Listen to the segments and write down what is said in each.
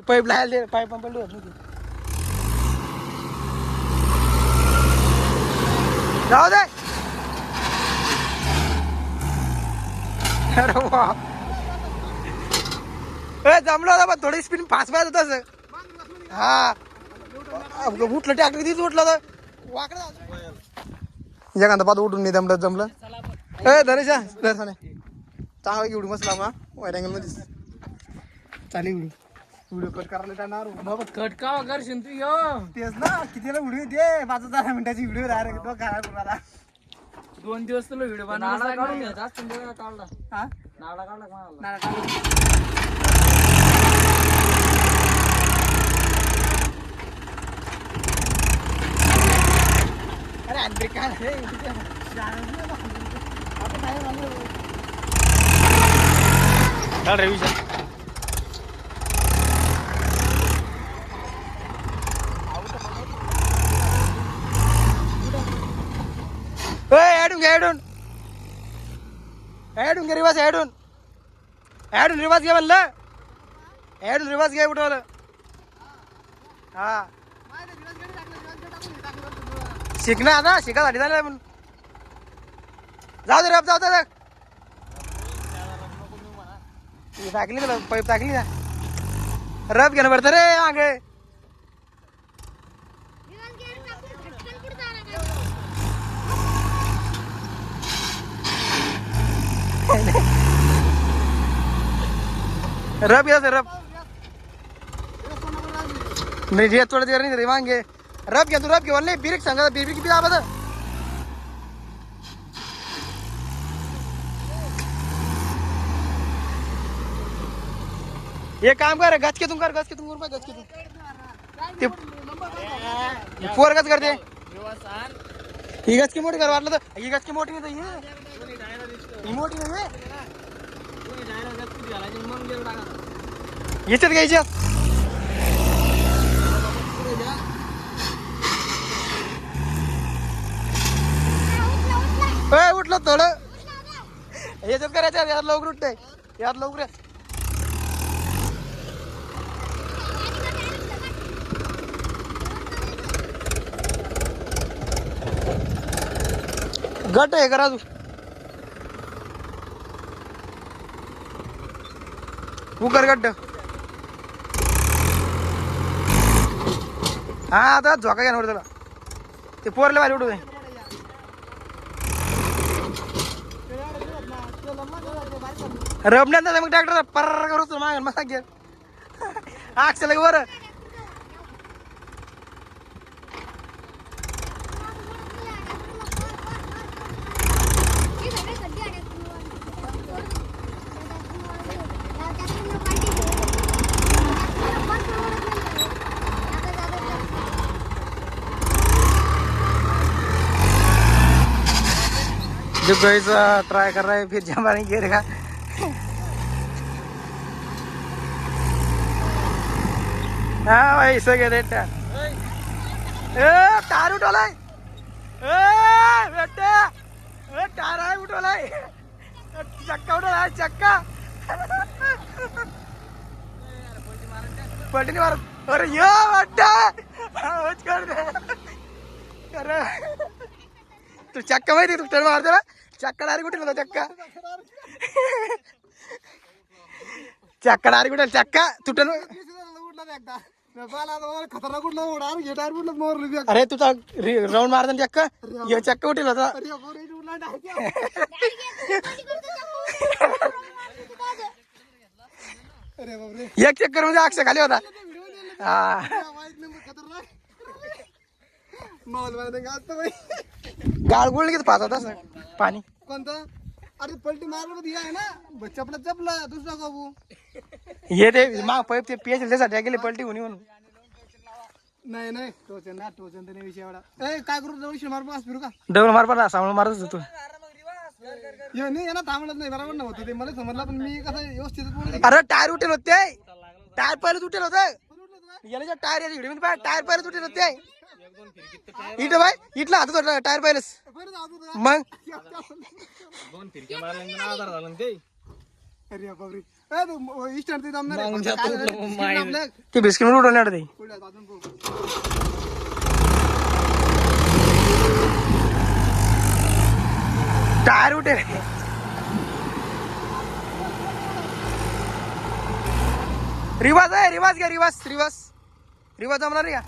Pipe लायला pipe पंपला होत नव्हती. जाऊ दे. अरे वा जमलं होता पण थोडी स्पीड फास्ट पाहिजे होत. हा उठलं ट्रॅक्टर तिथं उठलं तर वाकडं एखादा पाहतो उठून नाही जमलं. धरेशा दर्शने चांगला व्हिडिओ मस्त लावा वाईट अँगल मध्ये चालेल व्हिडिओ कट करायला जाणार बाबा. कट का करशील तू यो तेच ना कितीला व्हिडिओ दे 5-10 मिनिटाची व्हिडिओ डायरेक्ट तो काय तुम्हाला 2 दिवस तुला व्हिडिओ बनवायला अरे अंदर काय रेविजन ऍडून घे रिवाज ऍडून रिवाज घे म्हणलं. ऍडून रिवाज घे उठवलं. हा शिकणं आता शिकासाठी झालं म्हणून जाऊ दे रब जाऊ दे. टाकली तुला पाईप टाकली ना रब घेणं पडतं रे मागे. रब या रब नाही रेत थोडं नाही रे मागे रब घे तू रब घे वल्ले बिरिक सांगा बिरिक किती दाबत. ये काम कर गच के तुम कर गच के तुम गच के तुम ते पोर गच करते ही गच की मोठी कर वाटलं तर ही गच की मोठी नाही तर ही मोठी नाही याच्यात घ्यायच्यात. उठलं थोडं याच्यात करायचं यात लवकर उठतंय यात लवकर गट आहे करा तू उकर गड्ड. हा आता झोका घ्या त्याला ते पोरले बाहेर उठू दे. रबण्यात मग ट्रॅक्टर पर करू माग मग घे आक्षला बरं. जो गाइस ट्राई कर रहा है फिर जमा नहीं गिरेगा. हाँ भाई सगळे देता टार उठवलाय बेटा टार आहे उठवलाय चक्का उठवलाय चक्का पलटी मारत. अरे यो बेटा कर दे अरे तू चक्का माहिती तू टर्न मारतो ना चक्का डायरेक्ट उठेल होता चक्का चक्का डायरेक्ट उठेल चक्का तुटन खतरनाक उठला अरे तुझा राऊंड मारता चक्का हे चक्का उठेल होता. एक चक्कर मध्ये अक्षय खाली होता. गाळ गुळ घेत पाहता तसं पाणी कोणतं. अरे पलटी मारलं आहे ना चपला चपला दुसरा काबू हे ते माग पाईप ते पियाचे त्यासाठी गेले पलटी होणी म्हणून. नाही नाही टोचन ना टोचन तर विषय एवढा काय करू जवळ मार पास फिरू का डबल मार पास सामोर मारत होतो. नाही यांना थांबलत नाही बरोबर नव्हतं ते मला समजलं पण मी कसं व्यवस्थित. अरे टायर उठेल होते टायर पहिलेच उठेल होतं याला टायर टायर पहिलेच उठेल होते इथं बाय इथला हात होता टायर पहिलेच मग 2 फिरक्या मारल्या आधार झाला ते. अरे बापरे ते बिस्किट उडवणार ते टायर उठे रिवाज आहे रिवाज घ्या रिवाज जमणार का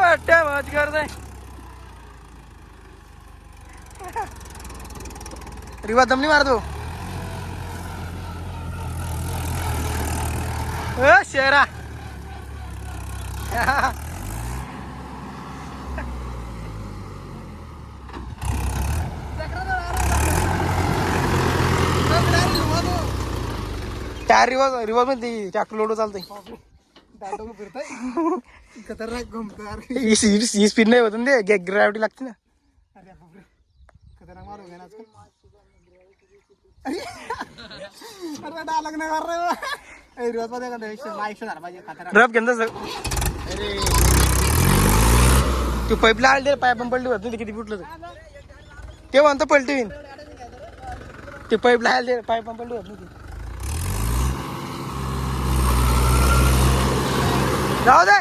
वाटत मज करत रिवाज दमनी मारतो शेरा टायर रिवाज मध्ये ट्रॅक्टर लोड चालतंय ही स्पीड नाही होत दे ग्रॅव्हिटी लागते ना रफ घेऊन तू पाईप लावले पाईप पण पलटी होत नाही किती फुटलं ते म्हणतो पलटी होईन ते पाईप लावले पाईप पण पलटी होत नाही जाऊ दे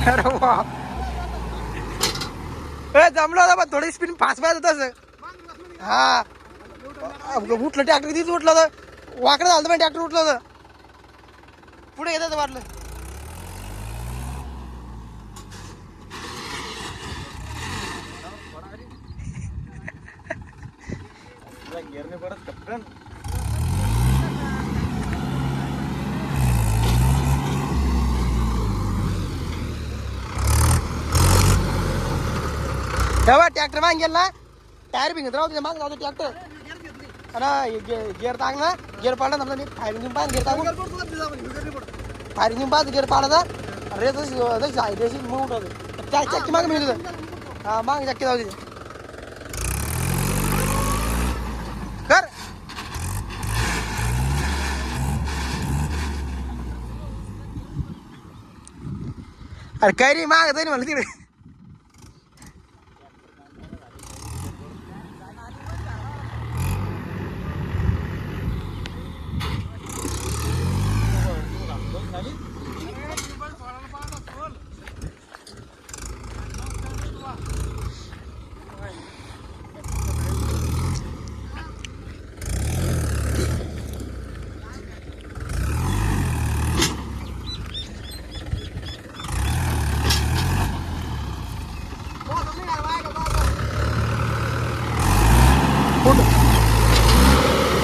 अरे वा जमलं होता पण थोडी स्पीड फास्ट पाहिजे तसं हा उठलं ट्रॅक्टर तिथं उठलं होतं वाकडं झालं पण ट्रॅक्टर उठलं होतं पुढे येतं वाटलं गिअरने परत कप्पन ट्रॅक्टर मागे गेला ना टायर भिंगत राहू मागे जाऊ ट्रॅक्टर अरे गिअर टाक ना गिअर पाडला ना मी फायरिंग घेऊन पाहा गिअर टाकून फायरिंग घेऊन पाहा गिअर पाडायचा रेस मग उठवतो चक्की मागे मिळतो हा मागे चक्की जाऊ तिथे कर अरे काय रे माग जाईल म्हणलं तिकडे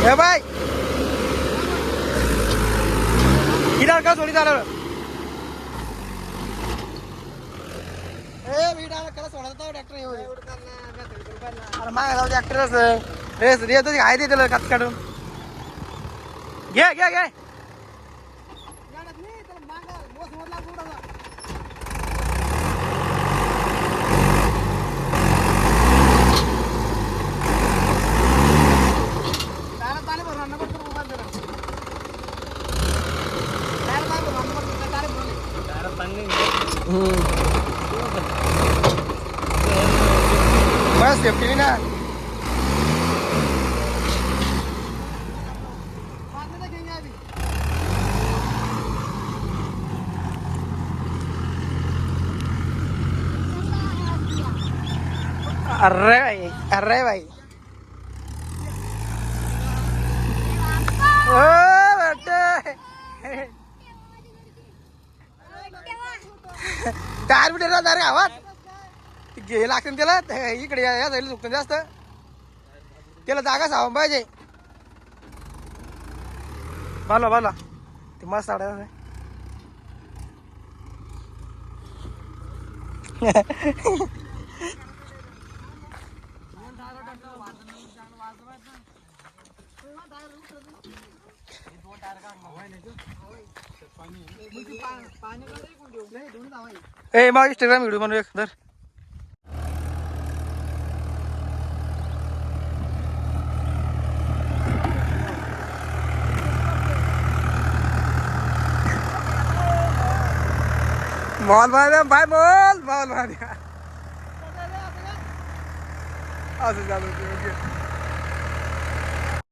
ए भाई किधर का सोडी झालं ए मी डायरेक्ट करा सोडा तो ट्रॅक्टर येऊ अरे मागे जाऊ ट्रॅक्टरच रेस येतो आहे ते त्याला कात काढून घे घे घे बस सेफ्टी ना अरे भाई ओ बेटे टायर बिटर ना अरे आवाज घे लागते त्याला इकडे या जाईल चुकतं जास्त त्याला जागा सावं पाहिजे बाला बाला ते मस्त साड्या ए मग इंस्टाग्राम व्हिडिओ बनवू एक धर बॉल मार भाई बॉल बॉल मार असं झालं होतं.